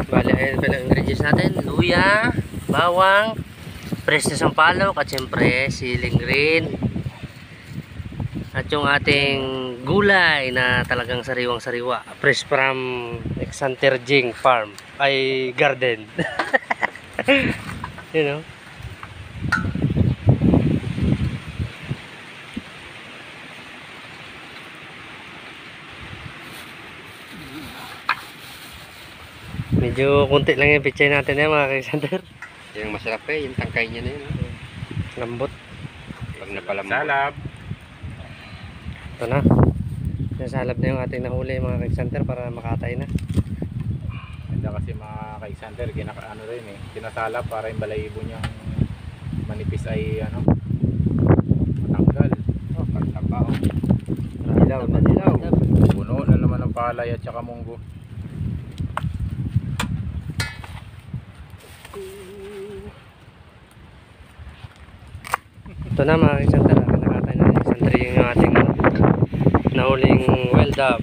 Bali, ayun pa lang ingredients natin. Luya, bawang, fresh na sampalok, at syempre siling green. At yung ating gulay na talagang sariwang sariwa, fresh from Exanter Jing Farm ay garden. You know. Medyo kunti lang yung pichay natin mga Exanter. Yung masarap yung tangkay niya na yun. Lambot. Pag napalamot. Salab. Ito na. Nasalab na yung ating nahuli mga Exanter para makatay na. Ganda kasi mga ka-Exanter, ano rin kinasalab para yung balayibo niyang manipis ay matanggal. Oh, pagtaba oh. Madilaw, madilaw. Puno na naman ng palay at saka munggo. Ito na mga Exanter, nakatay na Exanter yung ating nahuling well dab.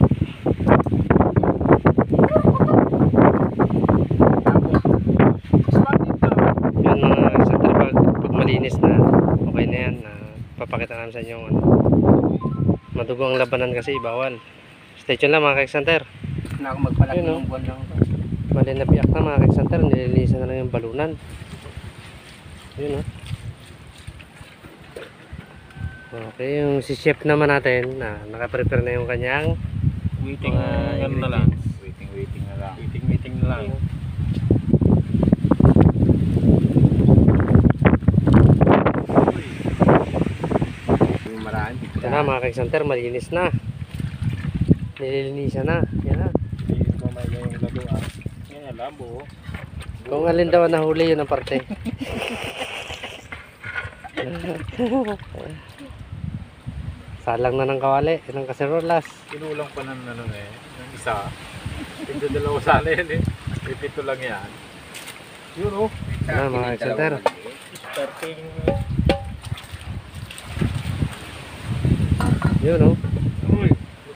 Yun mga Exanter, pag malinis na, okay na yan. Papakita namin sa inyo yung madugo ang labanan kasi bawal. Stay tuned lang mga Exanter. Na ako magpalaki Yun, ng buwan lang. Mali na piyak na mga Exanter, nililisan na lang yung balunan. Yun o. Okay, yung si chef naman natin, nakaprepare na yung kanyang Waiting na lang. Waiting na lang. Waiting na lang. Yung maraan. ito na mga Exanter, malinis na. Nililinisan na. Yan na. Hindi ko may yung lado Yan labo. Kung alin daw ang nahuli yun ang parte. Salang na ng kawali, ng kaserolas. Kinulang pa ng ng isa. Tigda dalawa sana yan May pito lang yan. Yun Yan mga Exanter. Starting. Yun o. Uy.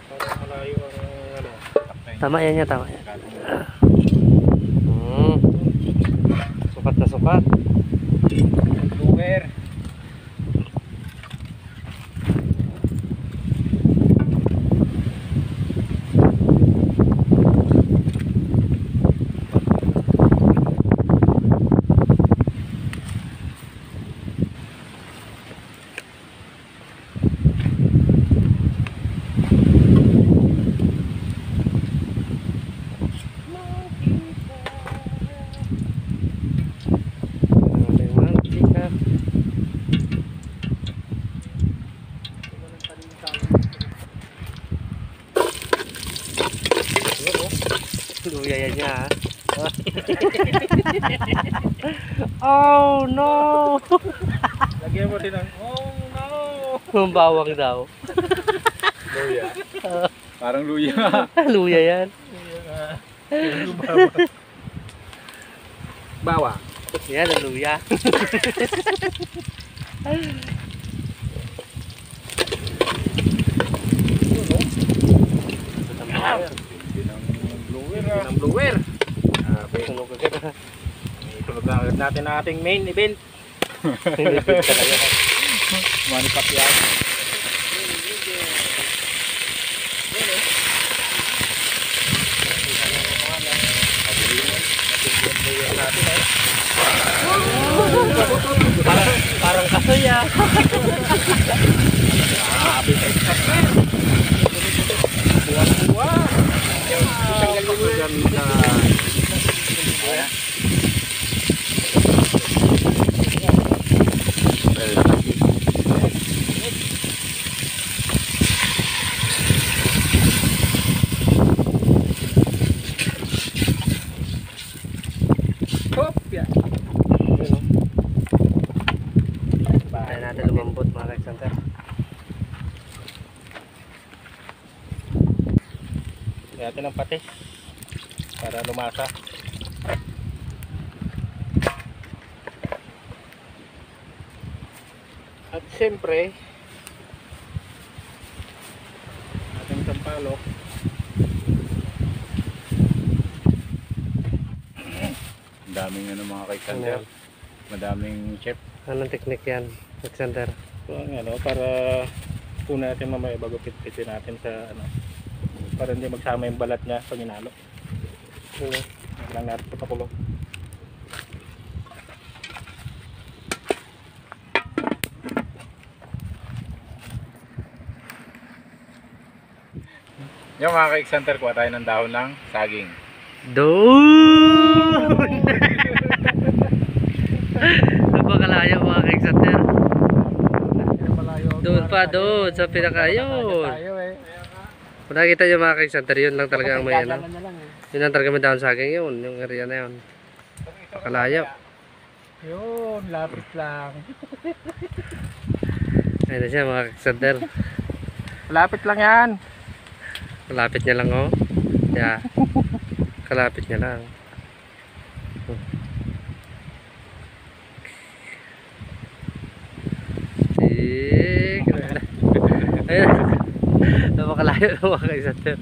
Parang malayo ang Tama yan niya, tama yan. Sukat na sukat. Luwer. Luya yan niya ha. Oh no! Lagyan mo din ng oh no. Ang bawang daw. Luya. Parang luya. Luya yan. Bawa. Yan ang luya. Ng blower. Itunod na agad natin ang ating main event. Money pack yan. Parang kasoya. Buwan-buwan. Kaya natin lumambot mga Exanter. Kaya natin ng patis para lumasa. At siyempre ating sampalok Ang daming ano mga kaisander. Madaming chef. Anong technique yan, Alexander? So, ano, para puno natin mamaya bago pitpitin natin sa ano. Para hindi magsama yung balat niya pag inalo. Ano? Lang natin sa pakulo. Yung mga ka-exanter, kuha tayo ng dahon ng saging. Doon! Doon pa kalayo mga ka-exanter. Doon pa, doon sa pinakayon. Kung nakikita nyo mga ka-exanter, yun lang talaga ang may ano. Yun lang talaga may dahon saging yun, yung area na yun. Kalayo. Yun, lapit lang. Ayun na siya mga ka-exanter. Lapit lang yan. Kalapit niya lang oh. Yeah. Kalapit niya lang. Ayun. Napakalayo mga ka-exanter.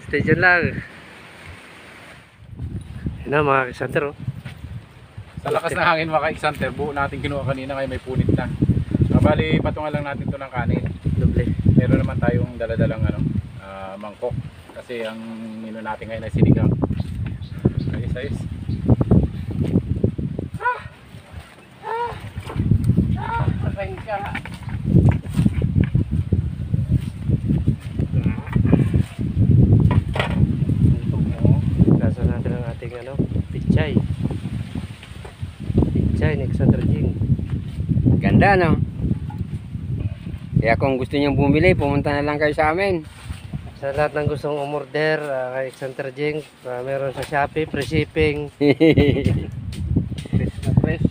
Stay dyan lang. Ayun na mga ka-exanter oh. Sa lakas ng hangin mga ka-exanter, buo natin kinuha kanina kaya may punit na. Bali, patungan lang natin to ng kanin. Doble. Meron naman tayong daladalang ano, mangkok. Kasi ang menu natin ngayon ay sinigang. Ayos. Patayin ka. Kasa natin ang ating ano, pichay. Pichay ni Alexander Jing. Ganda, no? Kaya kung gusto niyong bumili, pumunta na lang kayo sa amin. Sa lahat ng gustong umorder kay Alexander Jing, meron sa Shopee, free shipping. Fresh na fresh.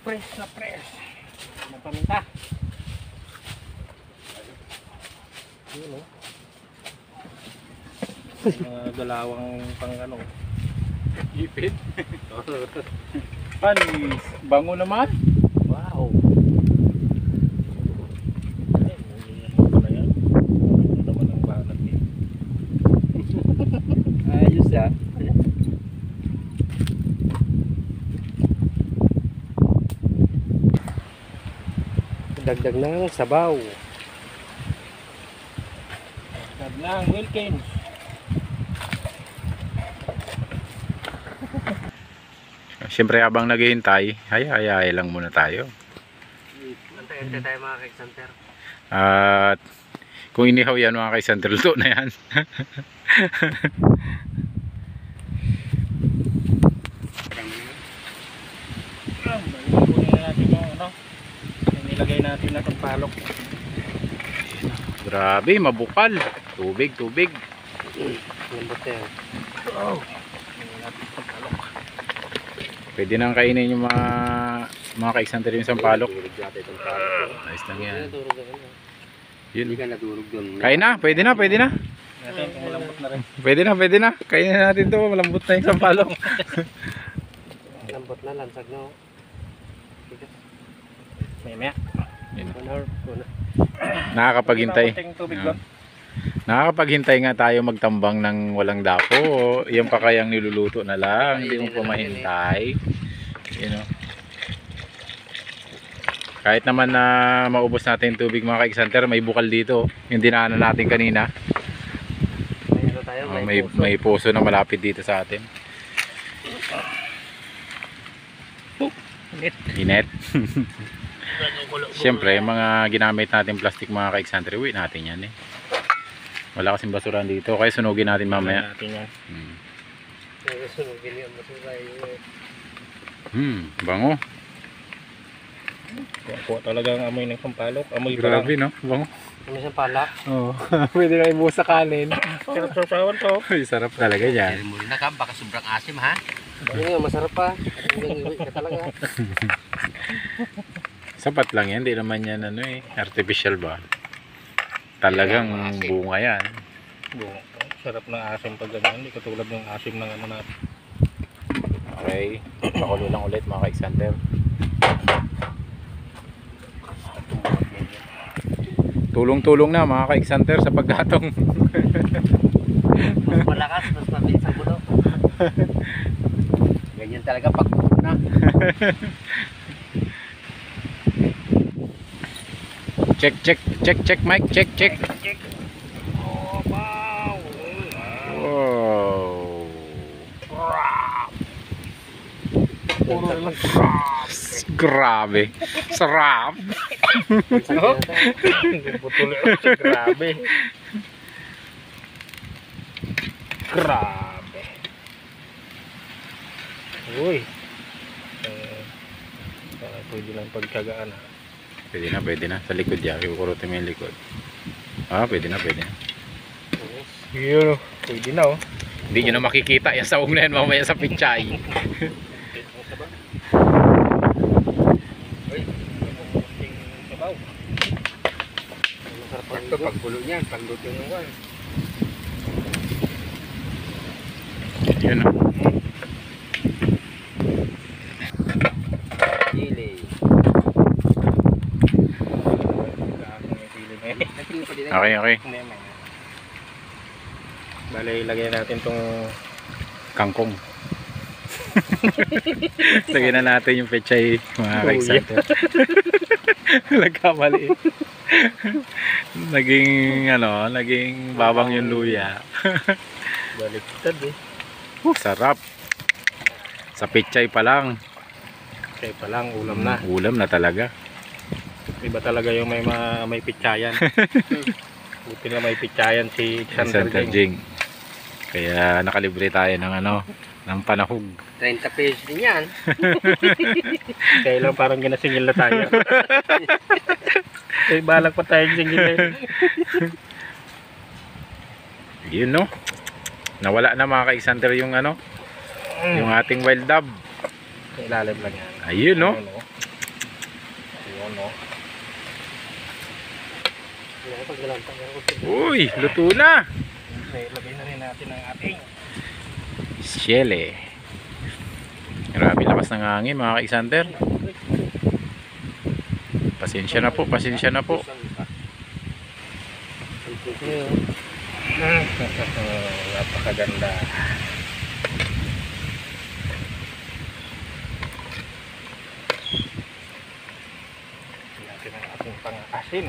Fresh na fresh. Ano paminta? Yun o. Mga dalawang pang ano. Ipit. Panis. Bango naman. Wow. Ay, ano pala yan? Ito naman ang banat eh. Ayos ah. Dagdag ng sabaw. Tag lang, Wilkins. Siyempre habang naghihintay, hayay lang muna tayo. Antay-antay tayo mga ka-exanter. At kung inihaw yan mga ka-exanter, luto na yan. Nilagay natin na itong palok. Grabe, mabukal. Tubig. Lambot na yan. Pwede nang kainin yung mga ka-exanter yung sampalok. Nice lang yan. Yun. Hindi ka naturog doon. Kain na, pwede na. Pwede na. Kainin natin to, malambot na yung sampalok. Lambot na, lansag na. Maya. Una. Nakakapaghintay. Nakakapaghintay nga tayo magtambang ng walang dapo. Yan pa kayang niluluto na lang. Hindi mo pa mahintay. You know. Kahit naman na maubos natin yung tubig mga ka-exanter, may bukal dito. Yung dinaanan natin kanina. May puso na malapit dito sa atin. Init. Siyempre, mga ginamit natin plastic mga ka-exanter, uwi natin yan eh. Wala kasing basurahan dito, kaya sunugin natin mamaya. Sunugin yung basura Bango. Kuha talaga ang amoy ng sampalok. Amoy Grabe no, bango. Ano siyang palak? Oo, pwede na ibuhos sa kanin. Sarap sa sawan to. Ay, sarap talaga yan. Muli na ka, baka sobrang asim ha? Yun nga, masarap pa. Iwi ka talaga. Sapat lang yan, di naman yan ano eh, artificial ba? Talagang bunga yan. Sarap ng asim pag ganyan. Hindi katulad ng asim ng ano natin. Okay, pakulo lang ulit mga ka-exanter. Tulong-tulong na mga ka-exanter sa paggatong. Mas malakas, mas mabilis ang bulo. Ganyan talaga pag na. Check, check, check, check, Mike. Check, check. Oh, wow. Wow. Puro lang. Grabe. Sarap. Putulin ako. Grabe. Grabe. Uy. Pwede lang pagkagaan. Pwede na. Sa likod yan. Kukurutin mo yung likod. Ah, pwede na. Yun. Pwede na oh. Hindi nyo na makikita yung saong na yan mamaya sa pichay. Sakto pagpulo niyan, pagluto ng wine. Yun o. Chili. Okay. Bale, ilagay natin tong Kangkong. Lagyan na natin yung pechay mga ka-exanter. Nagkamali. Naging babang yung luya. baliktad eh. Sarap. Sa pechay pa lang. Kaya pa lang, ulam na. Ulam na talaga. Iba talaga yung may pitsayan. Buti na may pitsayan si Xander Center Jing. Jing. Kaya nakalibre tayo ng panahog. 30 pesos din yan. Kaya lang parang ginasingil na tayo. Kaya balak pa tayo singil eh. Yun no. Nawala na mga ka-exanter yung yung ating wild dove. Ilalim lang yan. Ayun no. Ayun no. Uy, luto na. Ilagay na rin natin ang ating Shele. Grabe lakas ng hangin mga ka-exanter. Pasensya na po. Napakaganda. Natin ang ating pang-asin.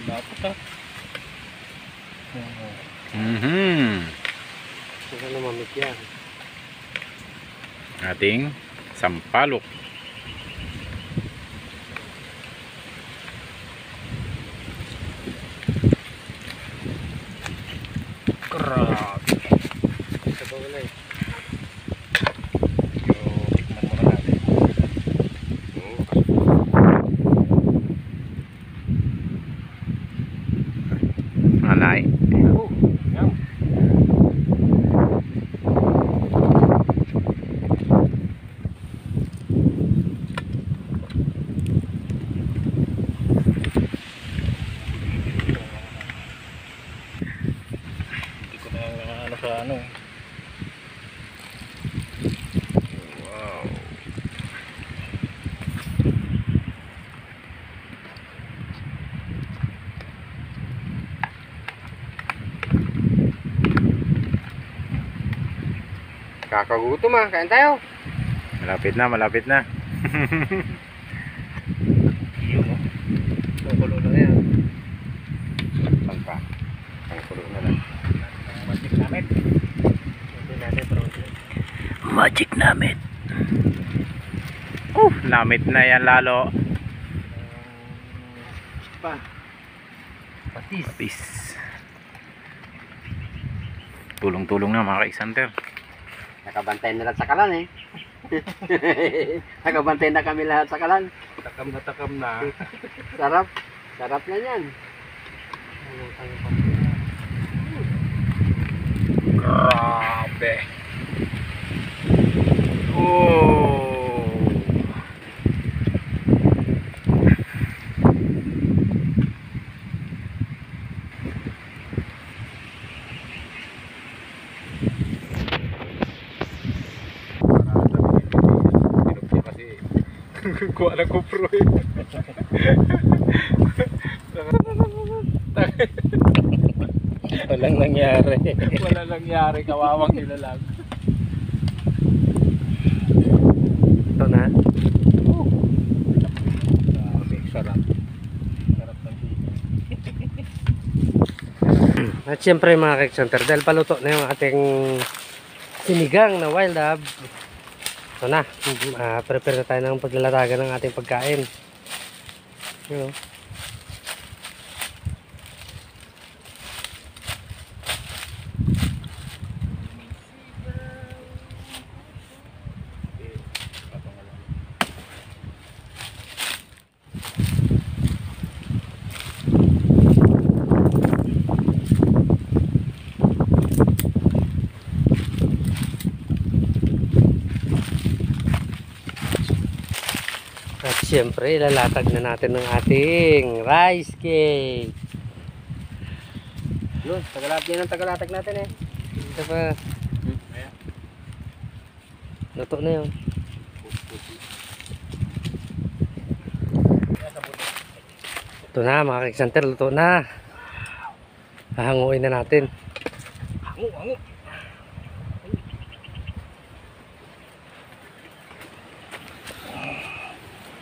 Dapat ha. Saan na mamit yan? Ating sampalok. Grabe. Sabaw na eh. Tikman muna natin. Alay. Yum. Hindi ko na sa ano. Wow. Kakagutom ah, kain tayo. Malapit na. Yun o. Kukulo na yan. Pangkulo na lang. Magic namin. Hindi natin protein. Magic namit. Namit na yan lalo. Patis. Tulong-tulong na mga ka-exanter. Nakabantay na lang sa kalan eh. Nakabantay na kami lahat sa kalan. Takam na. Sarap. Sarap na yan. Grabe. Oh. Kuha ng GoPro eh. Walang nangyari. Wala nangyari, kawawang nilalag. Ito na. Grabe, sarap. Sarap ng sili. At syempre mga Kexanter, dahil paluto na yung ating sinigang na wild hog. Ito na, prepare na tayo ng paglalatagan ng ating pagkain. Yun, oh. At syempre, ilalatag na natin ng ating rice cake. Yun, tagalatag natin eh. Ito pa, Ayan. luto na yun. Ito na mga Kexanter, luto na. Hahanguin na natin. Hango.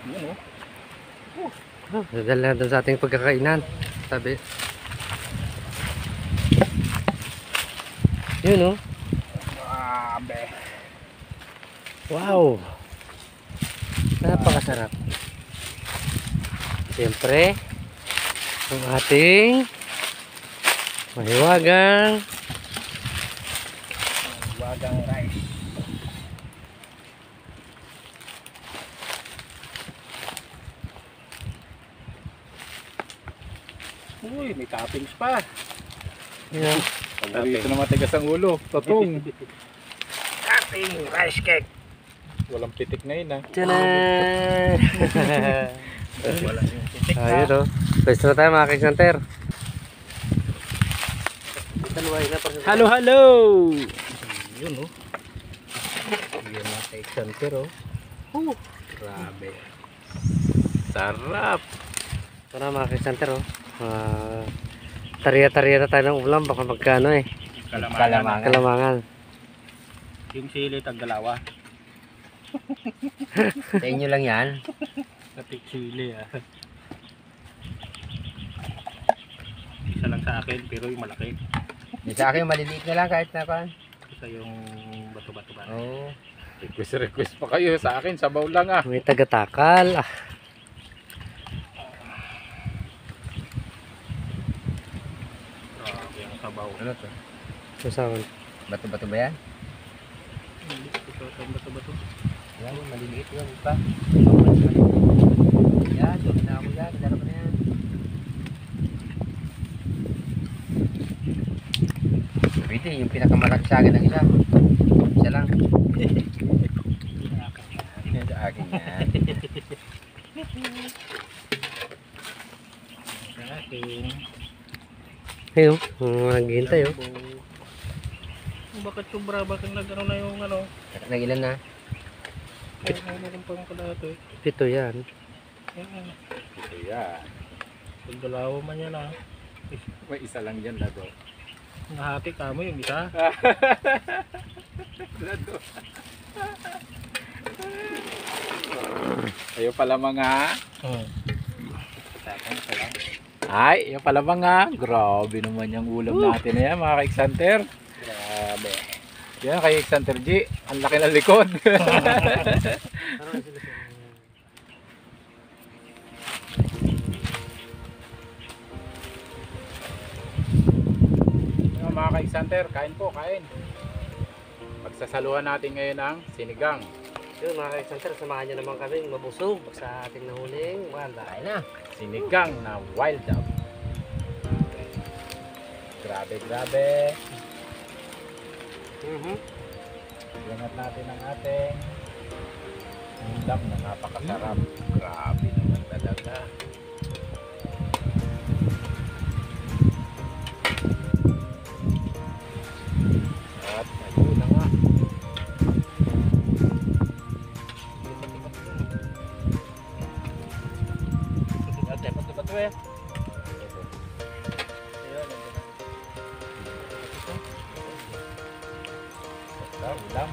Yan oh. Dadal na doon sa ating pagkakainan. Sabi. Yun, oh. Grabe. Wow. Napakasarap. Siyempre, ang ating mahiwagang Wagang rice. Uy, may toppings pa. yun, Dito na matigas ang ulo. Totong. Ating rice cake. Walang pitik ngayon ha. Tiyanan! Wala yung pitik Ayun, oh. Pwesto na tayo mga Kexanter. Halo. Yun, oh. Yun mga Kexanter, oh. Grabe. Sarap. Ito na mga Kexanter, oh. Tariya-tariya na tayo ng ulam. Baka magkano eh. Kalamangan. Kalamangan. Yung sili tagdalawa. Sa inyo lang yan. Katik sili ah. Isa lang sa akin pero yung malaki. Yung sa akin maliliit na lang kahit na kan. Isa yung bato-bato ba. Oo. Request pa kayo sa akin. Sabaw lang ah. May tagatakal. Ah. Grabe ang sabaw. Ano to? Susawan. Bato-bato ba yan? Hindi ko ang bato-bato. Yan, maliliit yun. Pa. Yan, doon na ako yan. Dala mo na yan. Pwede, yung pinakamalaki sa akin ng isa. Isa lang. Yan sa akin yan. Sa akin. Ayun, naghihintay, oh. Bakit sobra? Bakit nag-ano na yung ano? Nagilan na. Ay, meron pa yung kalahati. 7 yan. Ito yan. Pag dalawa man yan ah. May isa lang yan lado. Nahati ka mo yung isa. Lado. Ayaw pala mga. Ay, yung pala mga. Grabe naman yung ulam natin na yan mga Kexanter. Grabe. Yan kay Kexanter G. Ang laki ng likod. Yung mga Kexanter, kain po, kain. Pagsasaluhan natin ngayon ang sinigang. Yun mga Kexanter, samahan nyo naman kami mabusog sa ating nahuling wala. Kain na. Sinigang na wild dog. Grabe, grabe. Ingat natin ang ating ulam na napakasarap. Grabe naman talaga. At ayun na nga. be. Ulam.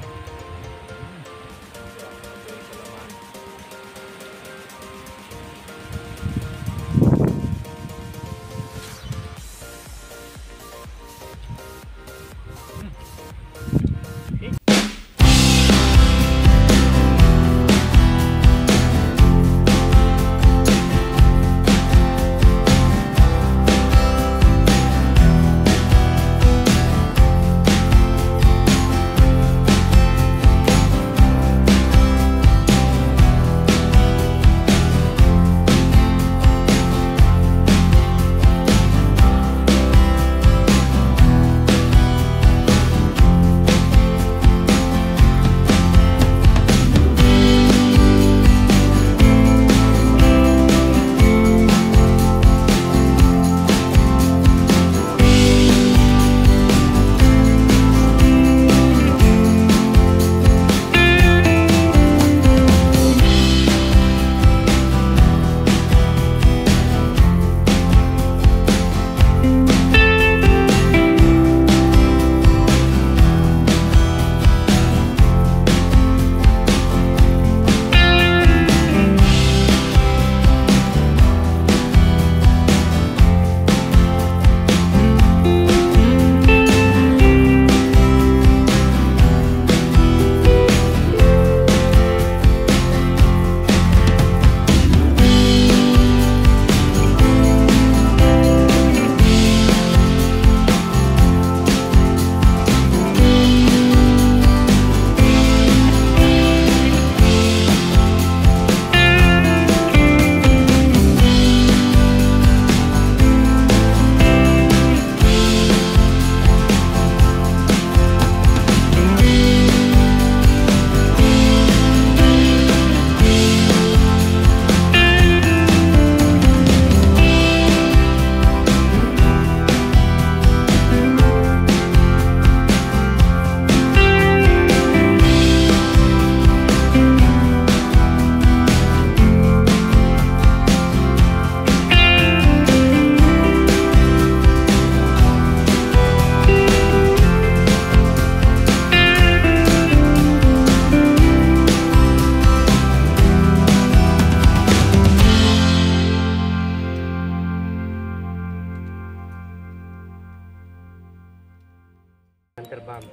Hunter bomb.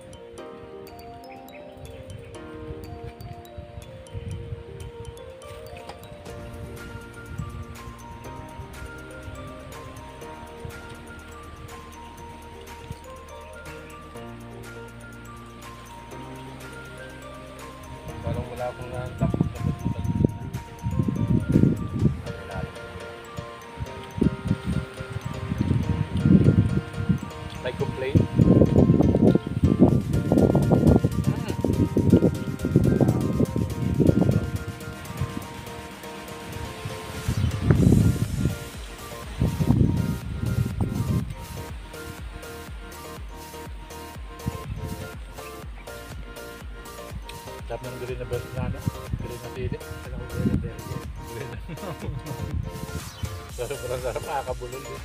Parang wala akong lapot na pagkutan. Like complain. Sarap ng green na belt na ano? Green na sili. Alam ko green na verde. Green na. Sobrang sarap. Makakabulol din.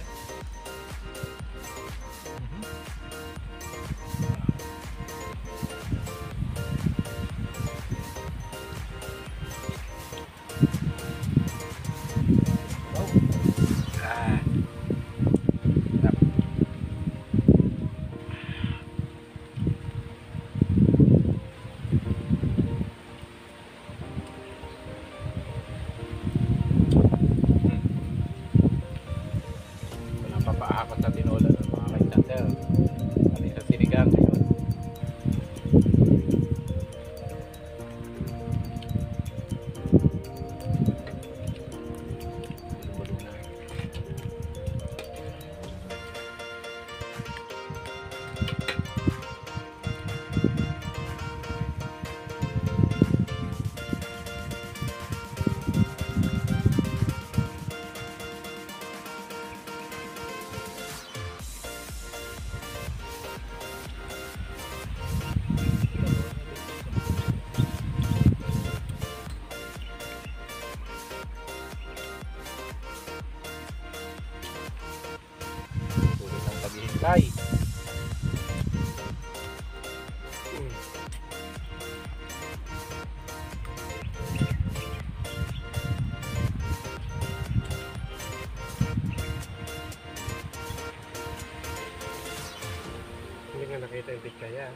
yan.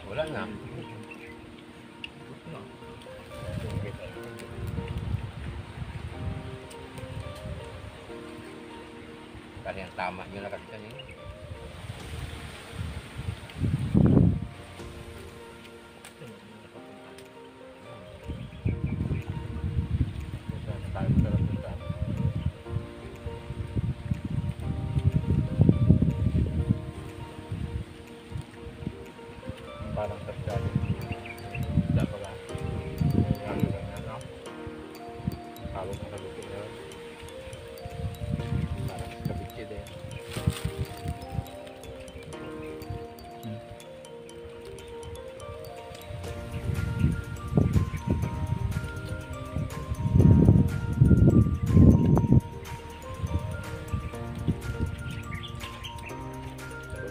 Wala na. Kasi ang tama nyo na kasi kanina. Parang sa dali. Dapat ba? Ano? Tawag na kalutin na. Parang kabitsi din.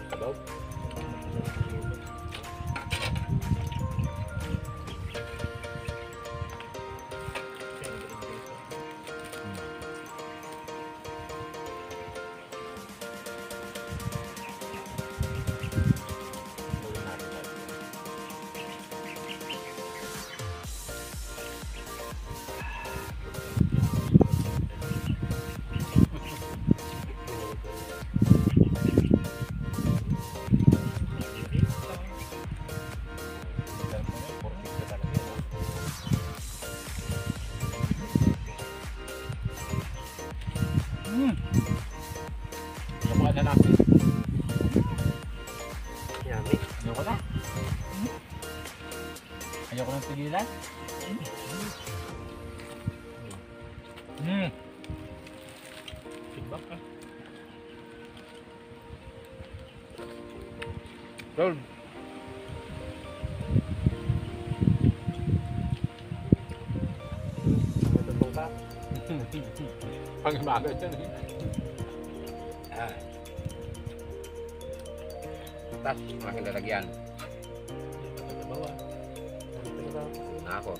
Sabaw. Ayoko na natin. Yummy. Ayoko na. Ayoko nang pigilan. Feedback ka. Roll. Natutong ka. Pang-imagat yan eh. Ah. Tapos, makin lalagyan. Na ako.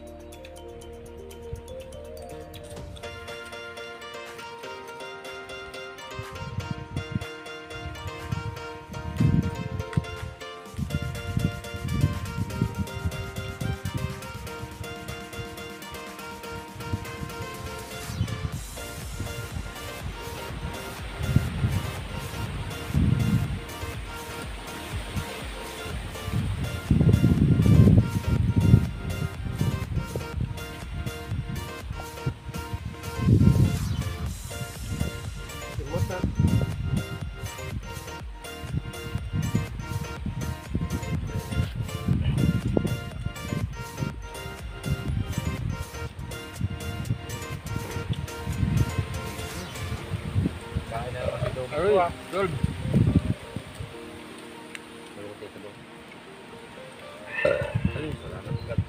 Simot na. Kain na naman si Domi. Aroy, Roll. roll. Ay, salamat agad.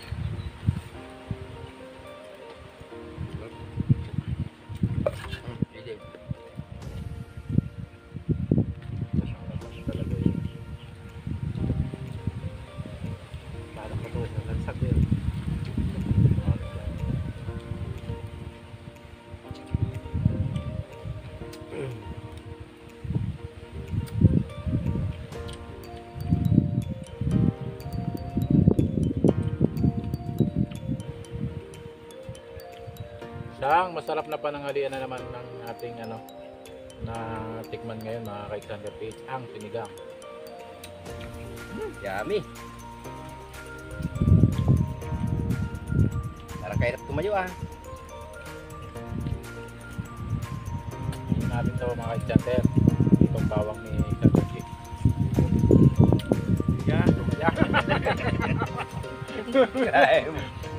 Hindi. Talaga yun. Parang ko to. Nagsak yun. Siyang masarap na pananghalian na naman ng ating ano na tikman ngayon mga ka-Xander Page, ang sinigang. Yummy. Parang kahirap tumayo ah. Hindi natin ito mga ka-Xander. Itong bawang ni Xander Page. Yeah. Ay,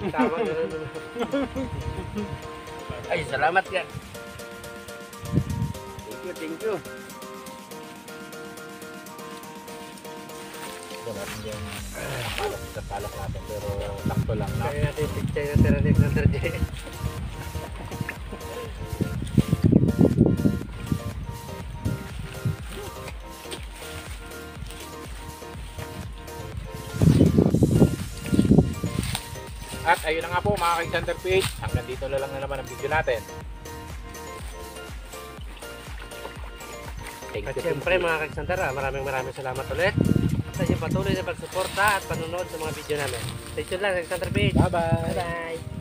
Tama na rin. ay, salamat ka. Thank you. Ito natin yung palak natin pero sakto lang na. Kaya natin picture na Sir Alexander J. At ayun na nga po mga ka-Xander Page, hanggang dito na lang na naman ang video natin. At syempre mga Alexander, maraming salamat ulit. patuloy na pagsuporta at panonood sa mga video namin. Stay tuned lang sa Xanter Beach. Bye-bye. Bye-bye.